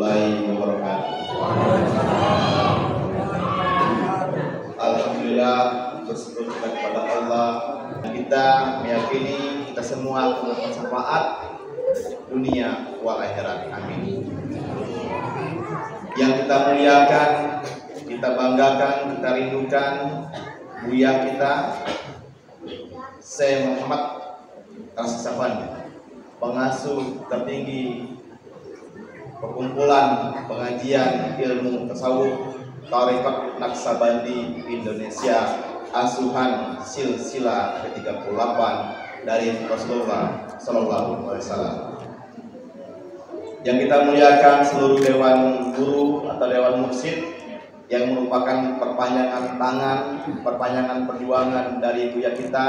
warahmatullahi wabarakatuh. Alhamdulillah, bersyukur kepada Allah. Kita meyakini kita semua akan bermanfaat dunia wal akhirat. Amin. Yang kita muliakan, kita banggakan, kita rindukan buya kita Syekh Muhammad Al-Safwan, pengasuh tertinggi perkumpulan pengajian ilmu tasawuf Tarekat Naqsabandi Indonesia, asuhan silsilah ke-38 dari Rasulullah Sallallahu Alaihi Wasallam. Yang kita muliakan seluruh dewan guru atau dewan mursyid yang merupakan perpanjangan tangan, perpanjangan perjuangan dari buya kita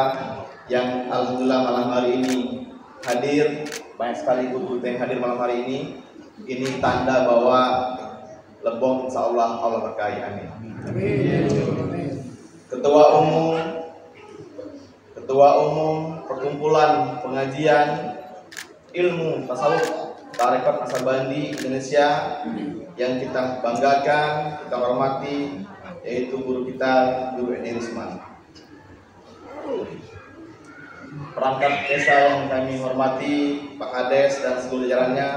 yang alhamdulillah malam hari ini hadir. Banyak sekali guru yang hadir malam hari ini. Ini tanda bahwa Lebong insya Allah berkahi. Amin. Ketua umum perkumpulan pengajian ilmu tasawuf Tarekat Naqsabandi Indonesia yang kita banggakan, kita hormati, yaitu guru kita, Guru Edi Rusman. Perangkat desa yang kami hormati, Pak Kades dan seluruh jajarannya,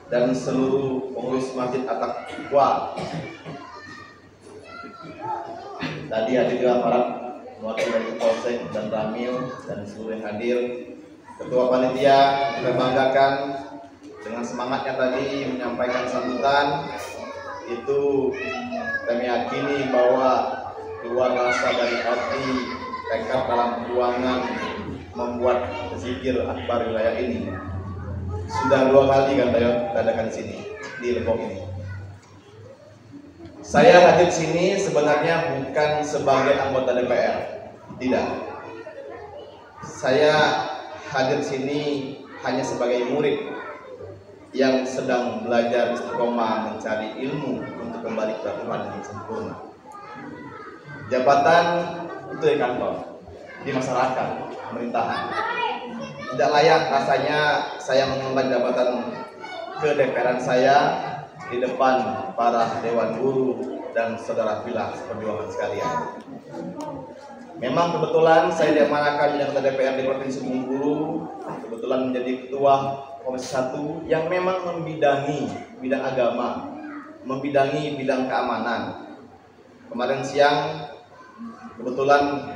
dan seluruh pengurus Masjid At-Taqwa. Tadi hadir juga para wakil Polsek dan Ramil dan seluruh yang hadir. Ketua panitia kita banggakan dengan semangatnya tadi menyampaikan sambutan. Itu kami yakini bahwa keluar rasa dari hati, tekad dalam perjuangan membuat zikir akbar wilayah ini. Sudah 2 kali kan kita adakan di sini, di Lebong ini. Saya hadir sini sebenarnya bukan sebagai anggota DPR, tidak. Saya hadir sini hanya sebagai murid yang sedang belajar istiqomah mencari ilmu untuk kembali ke Tuhan yang sempurna. Jabatan itu di kantor, di masyarakat, pemerintahan. Tidak layak rasanya saya mengemban jabatan ke DPR saya di depan para dewan guru dan saudara filah perjuangan sekalian. Memang kebetulan saya diamanakan menjadi anggota DPR di Provinsi Bengkulu, kebetulan menjadi ketua Komisi 1 yang memang membidangi bidang agama, membidangi bidang keamanan. Kemarin siang kebetulan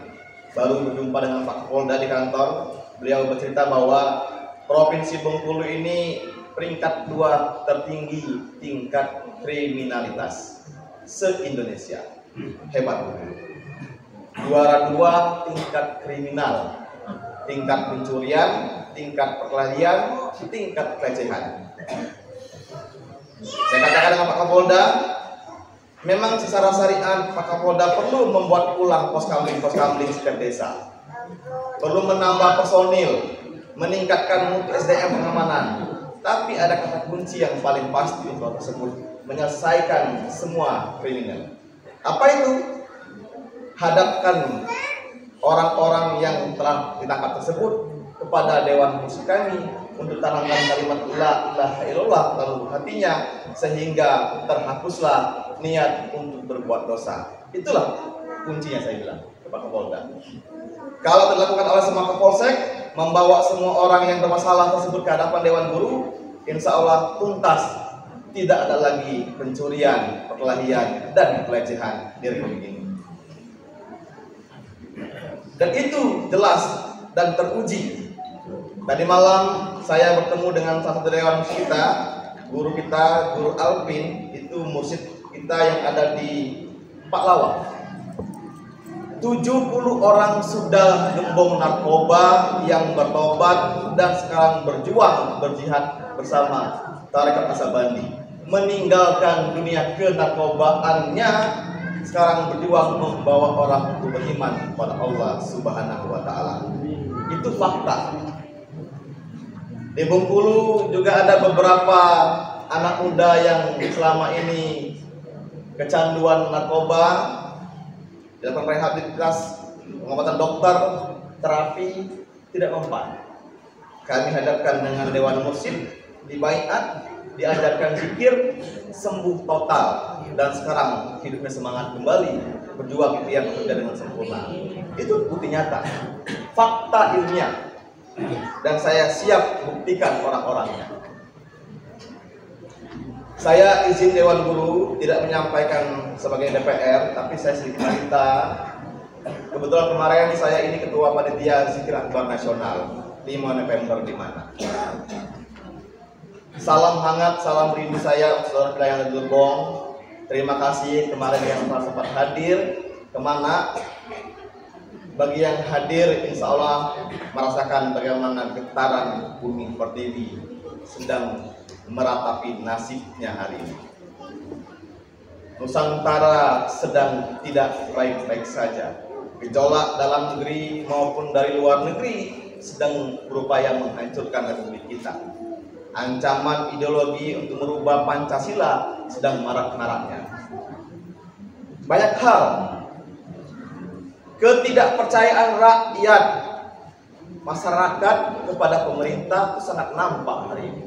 baru berjumpa dengan Pak Kapolda di kantor. Beliau bercerita bahwa Provinsi Bengkulu ini peringkat 2 tertinggi tingkat kriminalitas se-Indonesia. Hebat. Juara 2 tingkat kriminal, tingkat pencurian, tingkat perkelahian, tingkat pelecehan. Saya katakan dengan Pak Kapolda, memang secara syariat Pak Kapolda perlu membuat ulang pos kamling setiap desa. Perlu menambah personil, meningkatkan mutu SDM pengamanan. Tapi ada kata kunci yang paling pasti untuk tersebut, menyelesaikan semua kriminal. Apa itu? Hadapkan orang-orang yang telah ditangkap tersebut kepada dewan mursyid kami untuk tanamkan kalimat la ilaha illallah dalam hatinya sehingga terhapuslah niat untuk berbuat dosa. Itulah kuncinya saya bilang kepada Kapolda. Kalau dilakukan oleh semua Kapolsek, membawa semua orang yang bermasalah tersebut ke hadapan dewan guru, insya Allah tuntas, tidak ada lagi pencurian, perkelahian, dan pelecehan di Republik ini. Dan itu jelas dan teruji. Tadi malam saya bertemu dengan salah satu dewan mursyid kita, Guru Alvin, itu mursyid kita yang ada di Paklawa. 70 orang sudah gembong narkoba yang bertobat dan sekarang berjuang berjihad bersama Tarekat Naqsabandi, meninggalkan dunia kenarkobaannya, sekarang berjuang membawa orang untuk beriman kepada Allah Subhanahu wa Ta'ala. Itu fakta. Di Bengkulu juga ada beberapa anak muda yang selama ini kecanduan narkoba, dilakukan rehabilitasi, pengobatan dokter, terapi, tidak mempan. Kami hadapkan dengan dewan mursyid, dibaiat, diajarkan zikir, sembuh total, dan sekarang hidupnya semangat kembali, berjuang ikhtiar bekerja dengan sempurna. Itu bukti nyata, fakta ilmiah, dan saya siap buktikan orang-orangnya. Saya izin Dewan Guru tidak menyampaikan sebagai DPR, tapi saya sedikit cerita. Kebetulan kemarin saya ini ketua panitia Zikir Akbar Nasional 5 November di mana. Salam hangat, salam rindu saya saudara kita yang ada di Lebong. Terima kasih kemarin yang telah sempat hadir. Kemana? Bagi yang hadir, insya Allah merasakan bagaimana getaran bumi pertiwi sedang meratapi nasibnya hari ini. Nusantara sedang tidak baik-baik saja. Gejolak dalam negeri maupun dari luar negeri sedang berupaya menghancurkan republik kita. Ancaman ideologi untuk merubah Pancasila sedang marak-maraknya. Banyak hal, ketidakpercayaan rakyat masyarakat kepada pemerintah itu sangat nampak hari ini.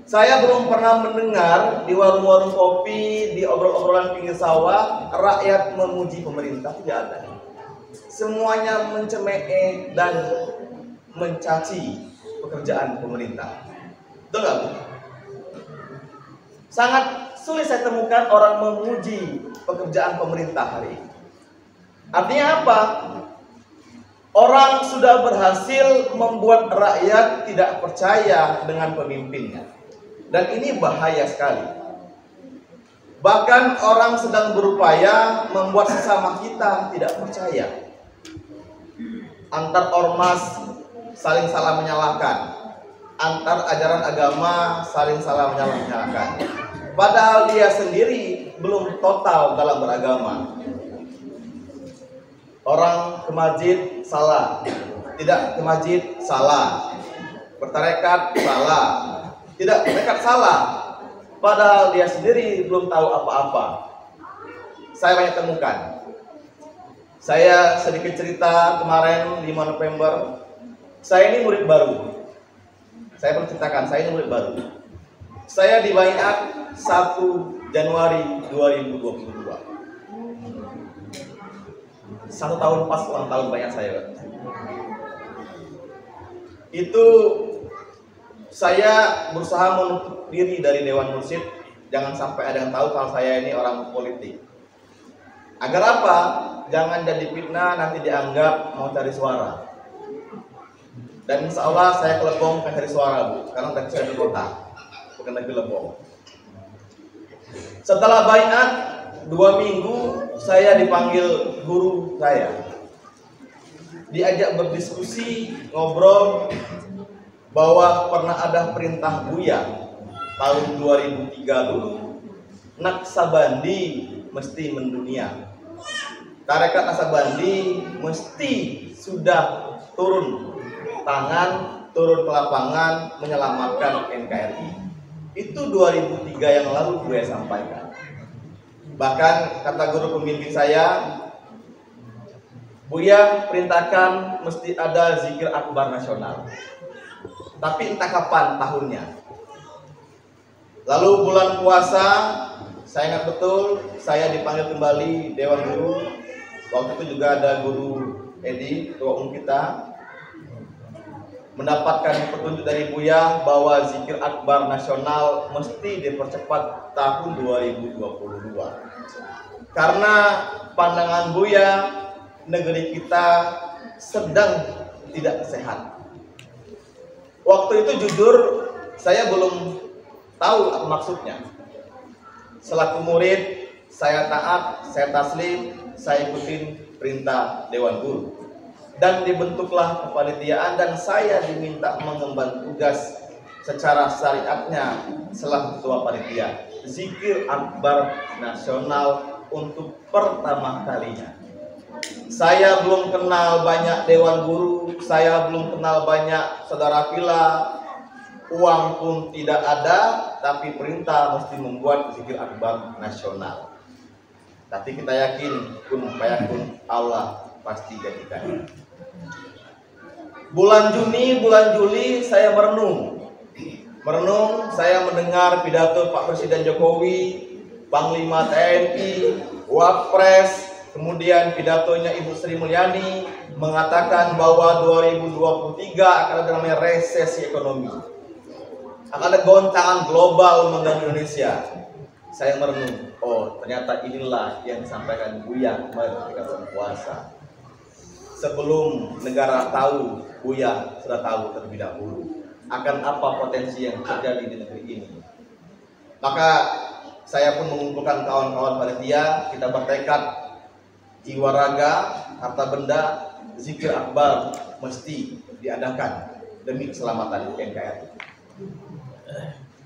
Saya belum pernah mendengar di warung-warung kopi, di obrolan pinggir sawah, rakyat memuji pemerintah, tidak ada. Semuanya mencemooh dan mencaci pekerjaan pemerintah. Betul nggak, Bu? Sangat sulit saya temukan orang memuji pekerjaan pemerintah hari ini. Artinya apa? Orang sudah berhasil membuat rakyat tidak percaya dengan pemimpinnya. Dan ini bahaya sekali. Bahkan orang sedang berupaya membuat sesama kita tidak percaya. Antar ormas saling salah menyalahkan. Antar ajaran agama saling salah menyalahkan. Padahal dia sendiri belum total dalam beragama. Orang ke masjid salah, tidak ke masjid salah, bertarekat salah, tidak bertarekat salah, padahal dia sendiri belum tahu apa-apa. Saya banyak temukan. Saya sedikit cerita kemarin 5 November. Saya ini murid baru. Saya perlu ceritakan, saya ini murid baru. Saya dibaiat 1 Januari 2022. 1 tahun pas ulang tahun banyak saya. Itu saya berusaha menutup diri dari Dewan Mursyid. Jangan sampai ada yang tahu kalau saya ini orang politik. Agar apa? Jangan jadi fitnah, nanti dianggap mau cari suara. Dan insya Allah saya ke Lebong bukan cari suara, Bu, karena saya di kota, bukan lagi Lebong. Setelah baiat 2 minggu, saya dipanggil guru saya. Diajak berdiskusi, ngobrol, bahwa pernah ada perintah Buya tahun 2003 dulu, Naksabandi mesti mendunia. Tarekat Naksabandi mesti sudah turun tangan, turun ke lapangan menyelamatkan NKRI. Itu 2003 yang lalu gue sampaikan. Bahkan kata guru pembimbing saya, Buya perintahkan mesti ada zikir akbar nasional. Tapi entah kapan tahunnya. Lalu bulan puasa, saya ingat betul, saya dipanggil kembali Dewan Guru. Waktu itu juga ada Guru Edi, ketua umum kita, mendapatkan petunjuk dari Buya bahwa zikir akbar nasional mesti dipercepat tahun 2022. Karena pandangan Buya, negeri kita sedang tidak sehat. Waktu itu jujur saya belum tahu apa maksudnya. Selaku murid, saya taat, saya taslim, saya ikutin perintah Dewan Guru. Dan dibentuklah kepanitiaan dan saya diminta mengemban tugas secara syariatnya selaku ketua panitia zikir akbar nasional untuk pertama kalinya. Saya belum kenal banyak Dewan Guru, saya belum kenal banyak saudara pila, uang pun tidak ada, tapi perintah mesti membuat zikir akbar nasional. Tapi kita yakin kun fayakun, Allah pasti jadikan. Bulan Juni, bulan Juli saya merenung. Merenung, saya mendengar pidato Pak Presiden Jokowi, Panglima TNI, Wapres, kemudian pidatonya Ibu Sri Mulyani mengatakan bahwa 2023 akan ada namanya resesi ekonomi. Akan ada goncangan global mengganggu Indonesia. Saya merenung, oh ternyata inilah yang disampaikan Buya kemarin ketika berpuasa. Sebelum negara tahu, Buya sudah tahu terlebih dahulu akan apa potensi yang terjadi di negeri ini. Maka saya pun mengumpulkan kawan-kawan panitia, kita bertekad jiwa raga, harta benda, zikir akbar mesti diadakan demi keselamatan NKRI.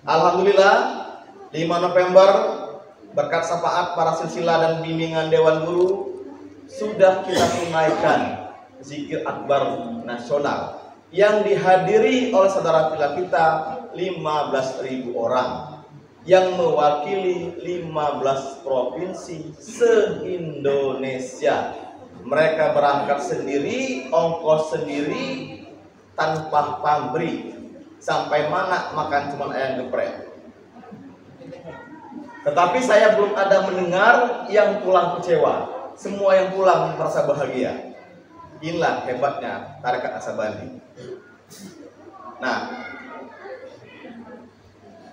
Alhamdulillah 5 November berkat syafaat para silsilah dan bimbingan Dewan Guru sudah kita tunaikan zikir akbar nasional yang dihadiri oleh saudara pila kita 15.000 orang yang mewakili 15 provinsi se-Indonesia. Mereka berangkat sendiri, ongkos sendiri, tanpa pamrih. Sampai mana makan cuma ayam geprek. Tetapi saya belum ada mendengar yang pulang kecewa. Semua yang pulang merasa bahagia. Inilah hebatnya tarekat Naksabandi. Nah,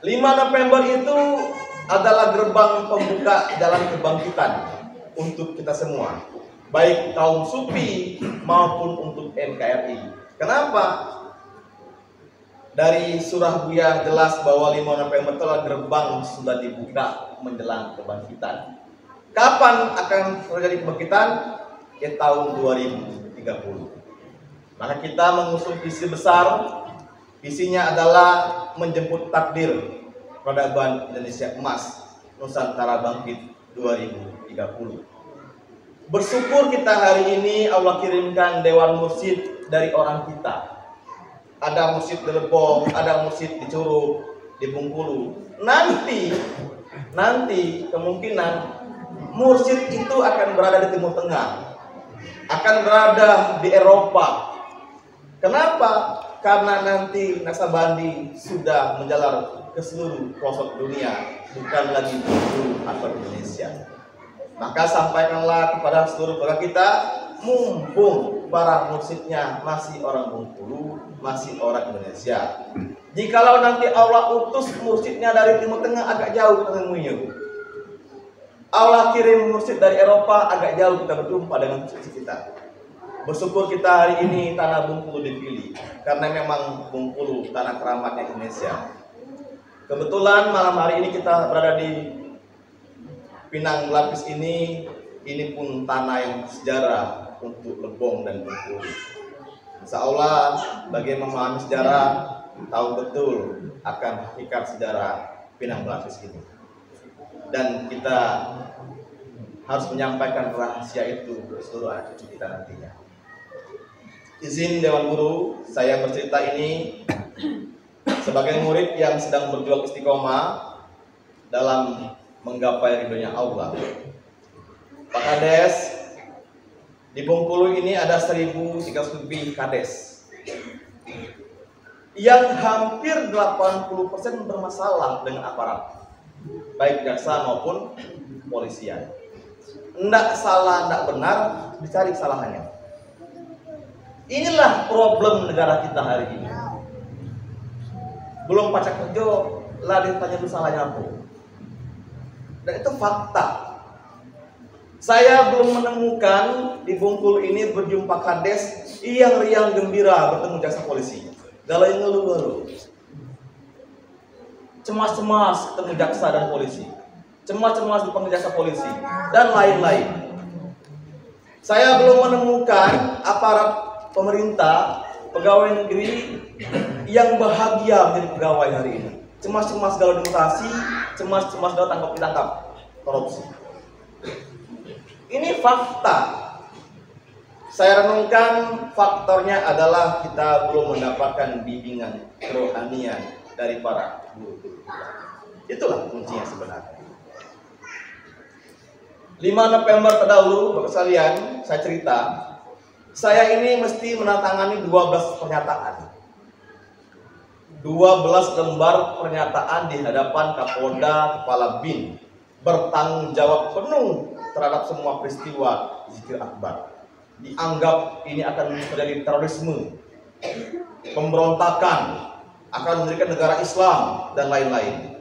5 November itu adalah gerbang pembuka jalan kebangkitan untuk kita semua, baik kaum Sufi maupun untuk NKRI. Kenapa? Dari surah Buya jelas bahwa 5 November itu adalah gerbang sudah dibuka menjelang kebangkitan. Kapan akan terjadi kebangkitan? Di tahun 2030. Maka kita mengusung visi besar. Visinya adalah menjemput takdir peradaban Indonesia emas Nusantara bangkit 2030. Bersyukur kita hari ini Allah kirimkan Dewan Mursyid dari orang kita. Ada mursyid di Lebong, ada mursyid di Curug, di Bengkulu. Nanti kemungkinan mursyid itu akan berada di Timur Tengah, akan berada di Eropa. Kenapa? Karena nanti Naksabandi sudah menjalar ke seluruh pelosok dunia, bukan lagi Bengkulu atau Indonesia. Maka sampaikanlah kepada seluruh keluarga kita, mumpung para mursyidnya masih orang Bengkulu, masih orang Indonesia. Jikalau nanti Allah utus mursyidnya dari Timur Tengah, agak jauh ketemunya. Allah kirim mursyid dari Eropa, agak jauh kita berjumpa dengan mursyid kita. Bersyukur kita hari ini tanah Bengkulu dipilih, karena memang Bengkulu tanah keramatnya Indonesia. Kebetulan malam hari ini kita berada di Pinang Lapis ini pun tanah yang sejarah untuk Lebong dan Bengkulu. Insya Allah, bagi yang memahami sejarah, tahu betul akan hakikat sejarah Pinang Lapis ini. Dan kita harus menyampaikan rahasia itu ke seluruh anak cucu kita nantinya. Izin Dewan Guru, saya bercerita ini sebagai murid yang sedang berjuang istiqomah dalam menggapai ridhonya Allah. Pak Kades, di Bengkulu ini ada 1.300 lebih Kades yang hampir 80% bermasalah dengan aparat, baik jaksa maupun polisian. Ndak salah, ndak benar, dicari kesalahannya. Inilah problem negara kita hari ini. Belum pacak kerja, lah ditanya itu salahnya apa. Dan itu fakta. Saya belum menemukan di Bengkulu ini berjumpa Kades yang riang gembira bertemu jaksa polisi. Galau yang ngeluh-ngeluh. Cemas-cemas ketemu jaksa dan polisi. Cemas-cemas dipanggil jaksa polisi dan lain-lain. Saya belum menemukan aparat pemerintah, pegawai negeri yang bahagia menjadi pegawai hari ini. Cemas-cemas galau demokrasi, cemas-cemas galau tangkap-ditangkap korupsi. Ini fakta. Saya renungkan faktornya adalah kita belum mendapatkan bimbingan kerohanian dari para guru-guru. Itulah kuncinya sebenarnya. 5 November terdahulu, Bapak sekalian, saya cerita, saya ini mesti menantangani 12 pernyataan. 12 lembar pernyataan di hadapan Kapolda Kepala BIN bertanggung jawab penuh terhadap semua peristiwa zikir akbar. Dianggap ini akan terjadi terorisme, pemberontakan, akan mendirikan negara Islam dan lain-lain.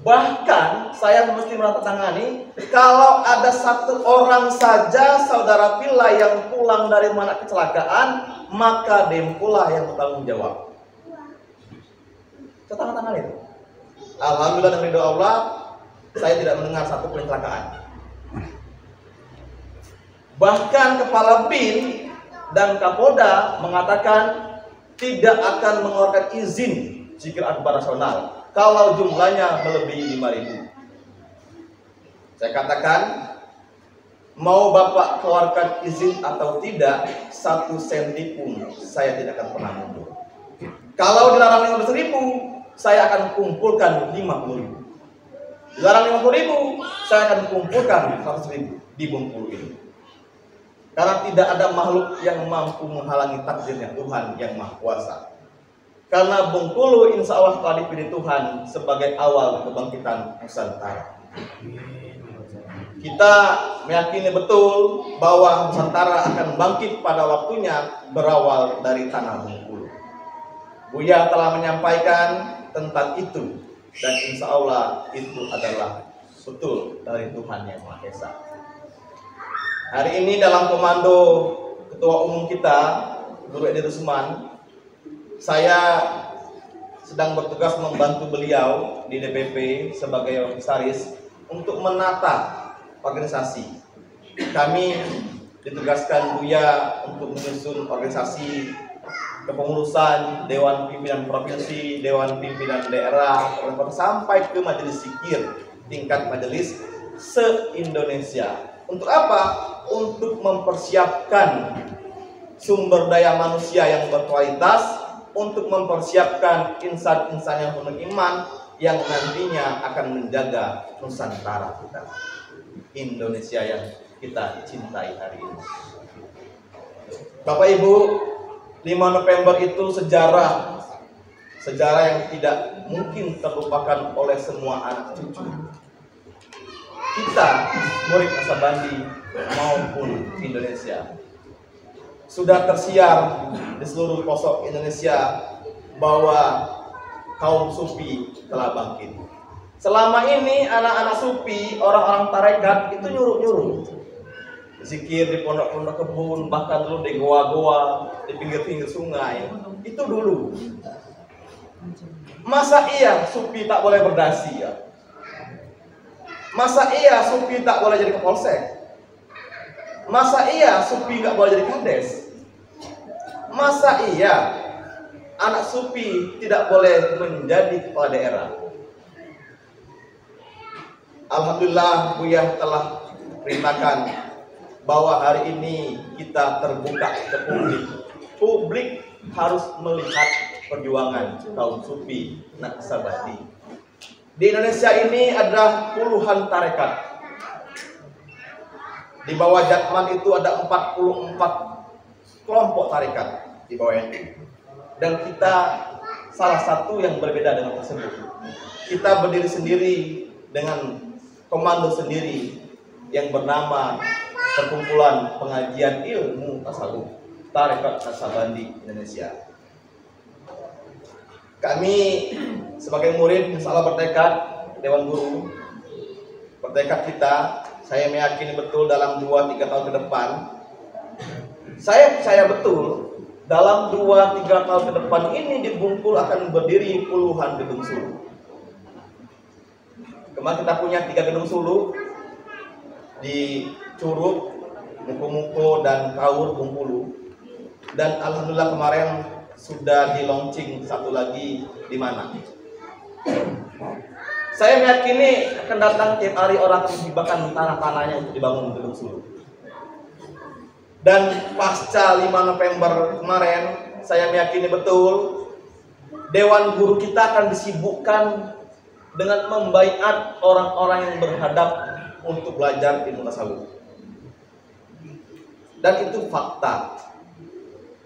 Bahkan saya mesti menandatangani kalau ada satu orang saja saudara Pila yang pulang dari mana kecelakaan, maka Dempulah yang bertanggung jawab. Saya tangan itu. Alhamdulillah dengan ridho Allah, saya tidak mendengar satu kecelakaan. Bahkan Kepala BIN dan Kapolda mengatakan tidak akan mengeluarkan izin zikir akbar nasional kalau jumlahnya melebihi 5.000. Saya katakan, mau Bapak keluarkan izin atau tidak, 1 senti pun saya tidak akan pernah mundur. Kalau dilarang 15.000, saya akan kumpulkan 50.000. Dilarang 50.000, saya akan kumpulkan 100.000 di Bengkulu ini. Karena tidak ada makhluk yang mampu menghalangi takdirnya Tuhan yang Maha Kuasa. Karena Bengkulu insya Allah telah dipilih Tuhan sebagai awal kebangkitan Nusantara. Kita meyakini betul bahwa Nusantara akan bangkit pada waktunya berawal dari tanah Bengkulu. Buya telah menyampaikan tentang itu, dan insya Allah itu adalah betul dari Tuhan yang Maha Esa. Hari ini dalam komando Ketua Umum kita, Guru Edi Rusman, saya sedang bertugas membantu beliau di DPP sebagai komisaris untuk menata organisasi. Kami ditugaskan Buya untuk menyusun organisasi kepengurusan Dewan Pimpinan Provinsi, Dewan Pimpinan Daerah, sampai ke majelis zikir tingkat majelis se-Indonesia. Untuk apa? Untuk mempersiapkan sumber daya manusia yang berkualitas, untuk mempersiapkan insan-insan yang penuh iman yang nantinya akan menjaga Nusantara kita, Indonesia yang kita cintai hari ini. Bapak Ibu, 5 November itu sejarah yang tidak mungkin terlupakan oleh semua anak cucu kita, murid Nasabandi maupun Indonesia. Sudah tersiar di seluruh pelosok Indonesia bahwa kaum sufi telah bangkit. Selama ini anak-anak sufi, orang-orang tarekat itu nyuruh-nyuruh zikir di pondok-pondok kebun, bahkan dulu di goa-goa, di pinggir-pinggir sungai. Itu dulu. Masa iya sufi tak boleh berdasi ya? Masa iya sufi tak boleh jadi kapolsek? Masa iya sufi nggak boleh jadi kades? Masa iya anak sufi tidak boleh menjadi kepala daerah? Alhamdulillah Buya telah perintahkan bahwa hari ini kita terbuka ke publik. Publik harus melihat perjuangan kaum sufi Naksabandi. Di Indonesia ini ada puluhan tarekat. Di bawah Jatman itu ada 44 kelompok tarekat di bawah NU. Dan kita salah satu yang berbeda dengan tersebut. Kita berdiri sendiri dengan komando sendiri yang bernama Perkumpulan Pengajian Ilmu Tasawuf Tarekat Naksabandi Indonesia. Kami sebagai murid insya Allah bertekad, Dewan Guru bertekad kita, saya meyakini betul dalam 2-3 tahun ke depan, saya percaya betul dalam 2-3 tahun ke depan ini di Bungkul akan berdiri puluhan gedung sulu. Kemarin kita punya 3 gedung sulu di Curug, Muko-Muko, dan Kaur Bengkulu. Dan alhamdulillah kemarin sudah di launching satu lagi di mana. Saya meyakini akan datang tiap hari orang menghibahkan tanah-tanahnya untuk dibangun gedung sulu. Dan pasca 5 November kemarin, saya meyakini betul Dewan Guru kita akan disibukkan dengan membaiat orang-orang yang berhadap untuk belajar ilmu tasawuf. Dan itu fakta.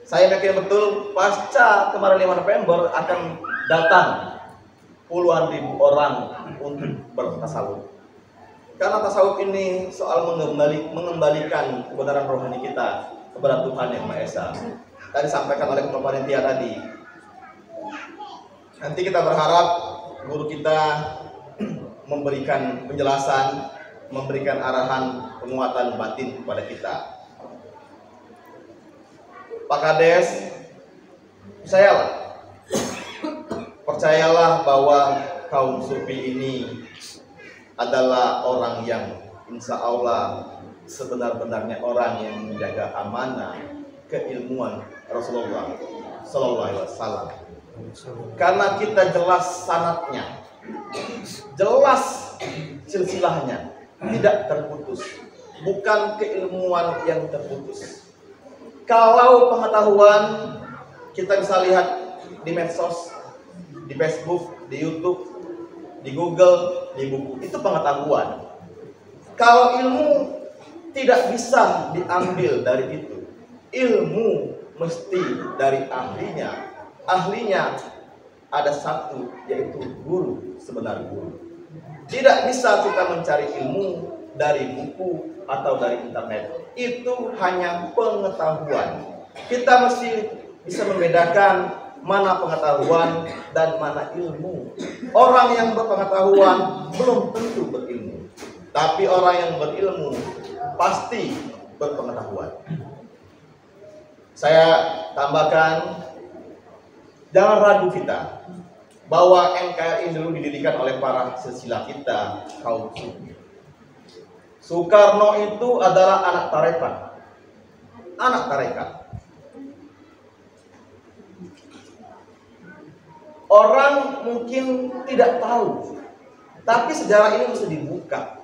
Saya yakin betul pasca kemarin 5 November akan datang puluhan ribu orang untuk bertasawuf. Karena tasawuf ini soal mengembalikan kebenaran rohani kita kepada Tuhan Yang Maha Esa. Tadi disampaikan oleh Ketua Panitia tadi. Nanti kita berharap guru kita memberikan penjelasan, memberikan arahan penguatan batin kepada kita. Pak Kades, percayalah bahwa kaum sufi ini adalah orang yang insya Allah sebenar-benarnya orang yang menjaga amanah keilmuan Rasulullah Sallallahu Alaihi Wasallam. Karena kita jelas sanadnya, jelas silsilahnya, tidak terputus, bukan keilmuan yang terputus. Kalau pengetahuan kita bisa lihat di medsos, di Facebook, di YouTube, di Google, di buku, itu pengetahuan. Kalau ilmu tidak bisa diambil dari itu. Ilmu mesti dari ahlinya. Ahlinya ada satu, yaitu guru, sebenar guru. Tidak bisa kita mencari ilmu dari buku atau dari internet. Itu hanya pengetahuan. Kita mesti bisa membedakan mana pengetahuan dan mana ilmu. Orang yang berpengetahuan belum tentu berilmu, tapi orang yang berilmu pasti berpengetahuan. Saya tambahkan, jangan ragu kita bahwa NKRI dulu didirikan oleh para silsilah kita kaum sufi. Soekarno itu adalah anak tarekat. Anak tarekat. Orang mungkin tidak tahu, tapi sejarah ini mesti dibuka.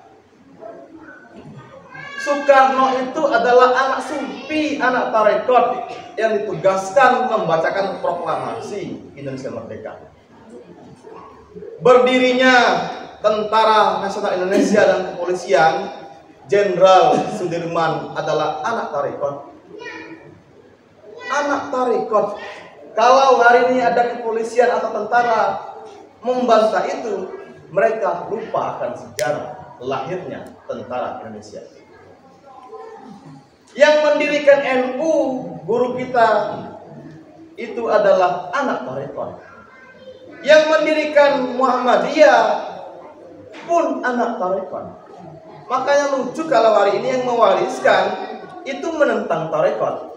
Soekarno itu adalah anak sufi, anak tarekat yang ditugaskan membacakan proklamasi Indonesia Merdeka. Berdirinya Tentara Nasional Indonesia dan Kepolisian, Jenderal Sudirman adalah anak tarekat. Anak tarekat. Kalau hari ini ada kepolisian atau tentara membantah itu, mereka lupa akan sejarah lahirnya tentara Indonesia. Yang mendirikan NU, guru kita, itu adalah anak tarekat. Yang mendirikan Muhammadiyah pun anak tarekat. Makanya lucu kalau hari ini yang mewariskan itu menentang tarekat.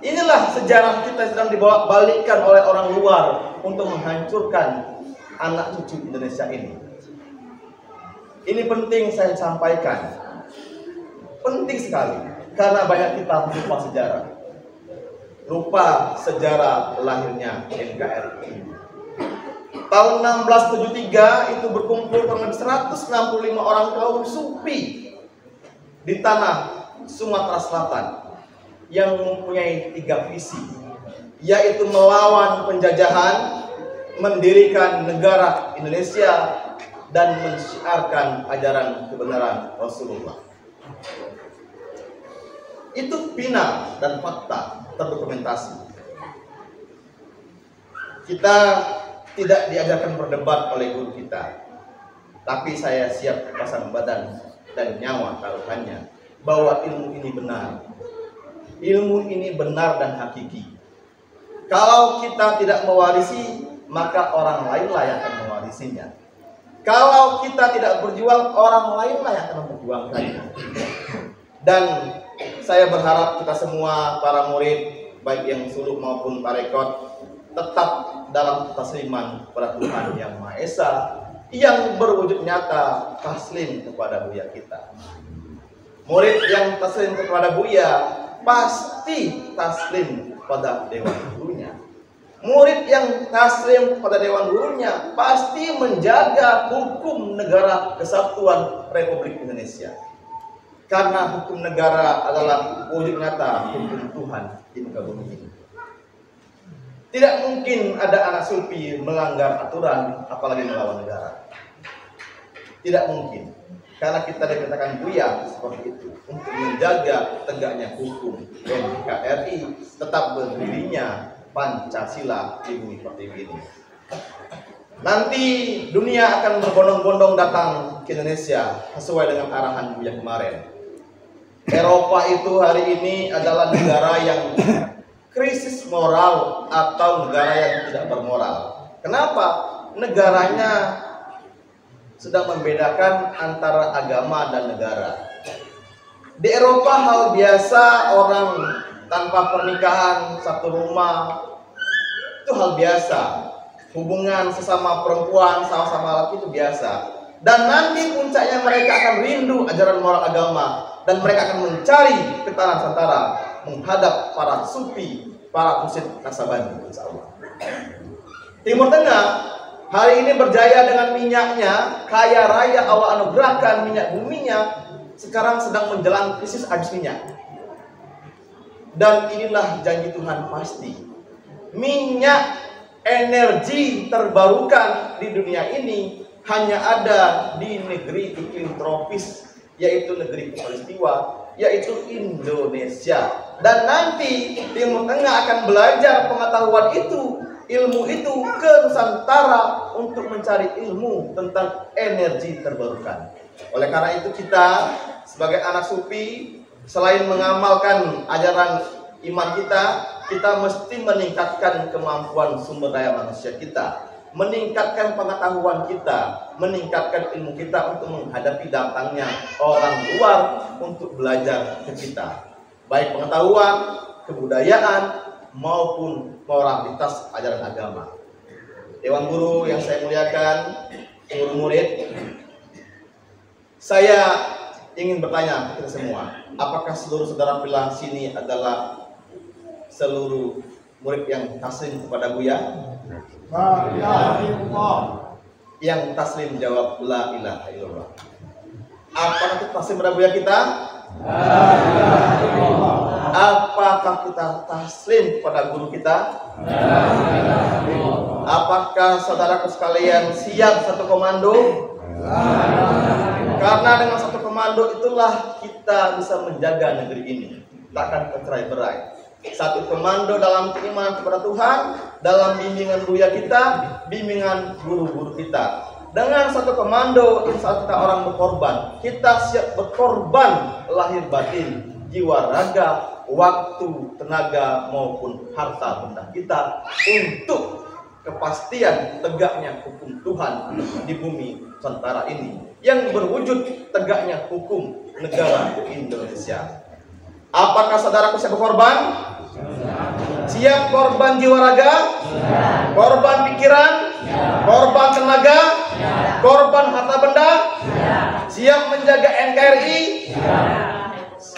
Inilah sejarah kita sedang dibawa balikkan oleh orang luar untuk menghancurkan anak cucu Indonesia ini. Ini penting saya sampaikan. Penting sekali. Karena banyak kita lupa sejarah. Lupa sejarah lahirnya NKRI. Tahun 1673 itu berkumpul kurang lebih 165 orang kaum sufi di tanah Sumatera Selatan yang mempunyai 3 visi, yaitu melawan penjajahan, mendirikan negara Indonesia, dan mensiarkan ajaran kebenaran Rasulullah. Itu final dan fakta terdokumentasi. Kita tidak diajarkan berdebat oleh guru kita, tapi saya siap pasang badan dan nyawa taruhannya bahwa ilmu ini benar. Ilmu ini benar dan hakiki. Kalau kita tidak mewarisi, maka orang lainlah yang akan mewarisinya. Kalau kita tidak berjuang, orang lainlah yang akan memperjuangkannya. Dan saya berharap kita semua, para murid, baik yang suluk maupun tarekat, tetap dalam tasliman kepada Tuhan Yang Maha Esa, yang berwujud nyata taslim kepada Buya kita. Murid yang taslim kepada Buya pasti taslim pada dewan gurunya. Murid yang taslim kepada dewan gurunya pasti menjaga hukum negara kesatuan Republik Indonesia. Karena hukum negara adalah wujud nyata hukum Tuhan di muka bumi ini. Tidak mungkin ada anak sufi melanggar aturan, apalagi melawan negara. Tidak mungkin. Karena kita dikatakan Buya seperti itu, untuk menjaga tegaknya hukum NKRI, tetap berdirinya Pancasila di bumi pertiwi ini. Nanti dunia akan berbondong-bondong datang ke Indonesia sesuai dengan arahan Buya kemarin. Eropa itu hari ini adalah negara yang krisis moral atau negara yang tidak bermoral. Kenapa? Negaranya sedang membedakan antara agama dan negara. Di Eropa hal biasa orang tanpa pernikahan satu rumah itu hal biasa. Hubungan sesama perempuan, sama-sama laki itu biasa. Dan nanti puncaknya mereka akan rindu ajaran moral agama. Dan mereka akan mencari ke tanah Nusantara menghadap para sufi, para mursyid Naksabandi, insya Allah. Timur Tengah hari ini berjaya dengan minyaknya, kaya raya, Allah anugerahkan minyak buminya. Sekarang sedang menjelang krisis habis minyak. Dan inilah janji Tuhan pasti. Minyak energi terbarukan di dunia ini hanya ada di negeri iklim tropis, yaitu negeri khatulistiwa, yaitu Indonesia. Dan nanti Timur Tengah akan belajar pengetahuan itu, ilmu itu ke Nusantara untuk mencari ilmu tentang energi terbarukan. Oleh karena itu kita sebagai anak sufi, selain mengamalkan ajaran iman kita mesti meningkatkan kemampuan sumber daya manusia kita, meningkatkan pengetahuan kita, meningkatkan ilmu kita untuk menghadapi datangnya orang luar untuk belajar ke kita, baik pengetahuan, kebudayaan maupun moralitas ajaran agama. Dewan Guru yang saya muliakan, seluruh murid, saya ingin bertanya kita semua, apakah seluruh saudara pilah sini adalah seluruh murid yang taslim kepada Buya? Yang taslim jawab la ilaha illallah. Apakah kita taslim kepada Buya kita? Apakah kita taslim kepada guru kita? Apakah saudaraku sekalian siap satu komando? Karena dengan satu komando itulah kita bisa menjaga negeri ini, takkan tercerai-berai. Satu komando dalam keimanan kepada Tuhan, dalam bimbingan Buya kita, bimbingan guru-guru kita. Dengan satu komando, insya Allah kita orang berkorban. Kita siap berkorban lahir batin, jiwa raga, waktu, tenaga maupun harta benda kita untuk kepastian tegaknya hukum Tuhan di bumi Nusantara ini, yang berwujud tegaknya hukum negara Indonesia. Apakah saudaraku siap berkorban? Siap korban jiwa raga? Korban pikiran? Korban tenaga? Korban harta benda? Siap menjaga NKRI?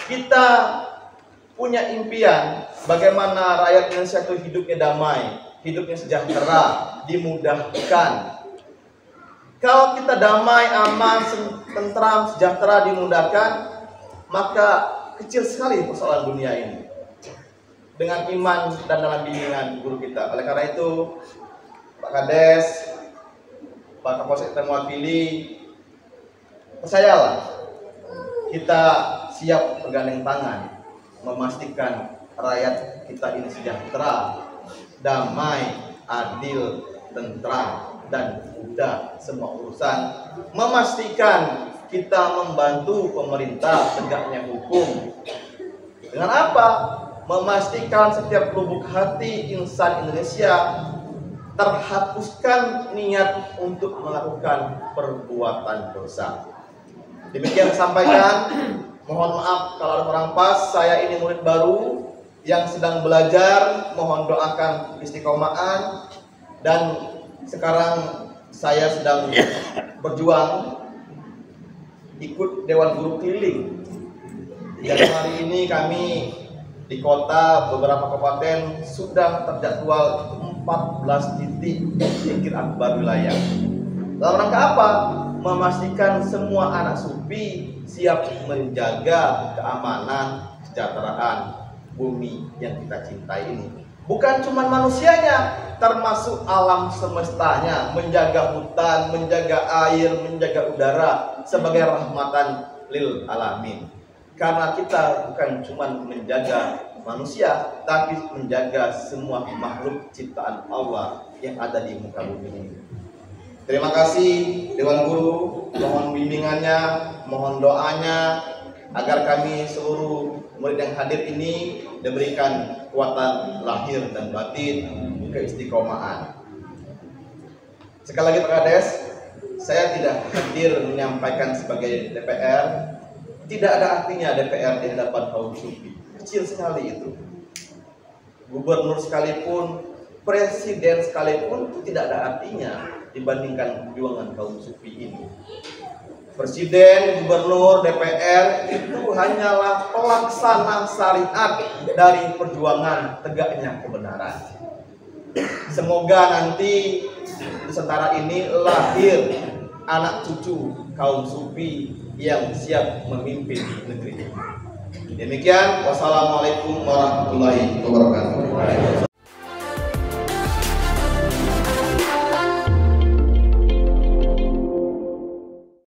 Kita punya impian bagaimana rakyat Indonesia itu hidupnya damai, hidupnya sejahtera, dimudahkan. Kalau kita damai, aman, tentram, sejahtera, dimudahkan, maka kecil sekali persoalan dunia ini dengan iman dan dalam bimbingan guru kita. Oleh karena itu, Pak Kades, Pak Kapolsek dan mewakili, percayalah, kita siap bergandeng tangan memastikan rakyat kita ini sejahtera, damai, adil, tentram, dan mudah semua urusan. Memastikan kita membantu pemerintah tegaknya hukum. Dengan apa? Memastikan setiap lubuk hati insan Indonesia terhapuskan niat untuk melakukan perbuatan dosa. Demikian sampaikan. Mohon maaf kalau ada kurang pas. Saya ini murid baru yang sedang belajar. Mohon doakan istiqomahan. Dan sekarang saya sedang berjuang ikut Dewan Guru keliling. Dan hari ini kami di kota beberapa kabupaten sudah terjadwal 14 titik zikir akbar wilayah. Dalam rangka apa? Memastikan semua anak sufi siap menjaga keamanan, kesejahteraan bumi yang kita cintai ini. Bukan cuma manusianya, termasuk alam semestanya, menjaga hutan, menjaga air, menjaga udara sebagai rahmatan lil alamin. Karena kita bukan cuma menjaga manusia, tapi menjaga semua makhluk ciptaan Allah yang ada di muka bumi ini. Terima kasih Dewan Guru, mohon bimbingannya, mohon doanya agar kami seluruh murid yang hadir ini diberikan kekuatan lahir dan batin, keistiqomahan. Sekali lagi Pak Kades, saya tidak hadir menyampaikan sebagai DPR. Tidak ada artinya DPR di hadapan kaum sufi. Kecil sekali itu. Gubernur sekalipun, presiden sekalipun itu tidak ada artinya dibandingkan perjuangan kaum sufi ini. Presiden, gubernur, DPR itu hanyalah pelaksana syariat dari perjuangan tegaknya kebenaran. Semoga nanti Nusantara ini lahir anak cucu kaum sufi yang siap memimpin negeri. Demikian, wassalamualaikum warahmatullahi wabarakatuh.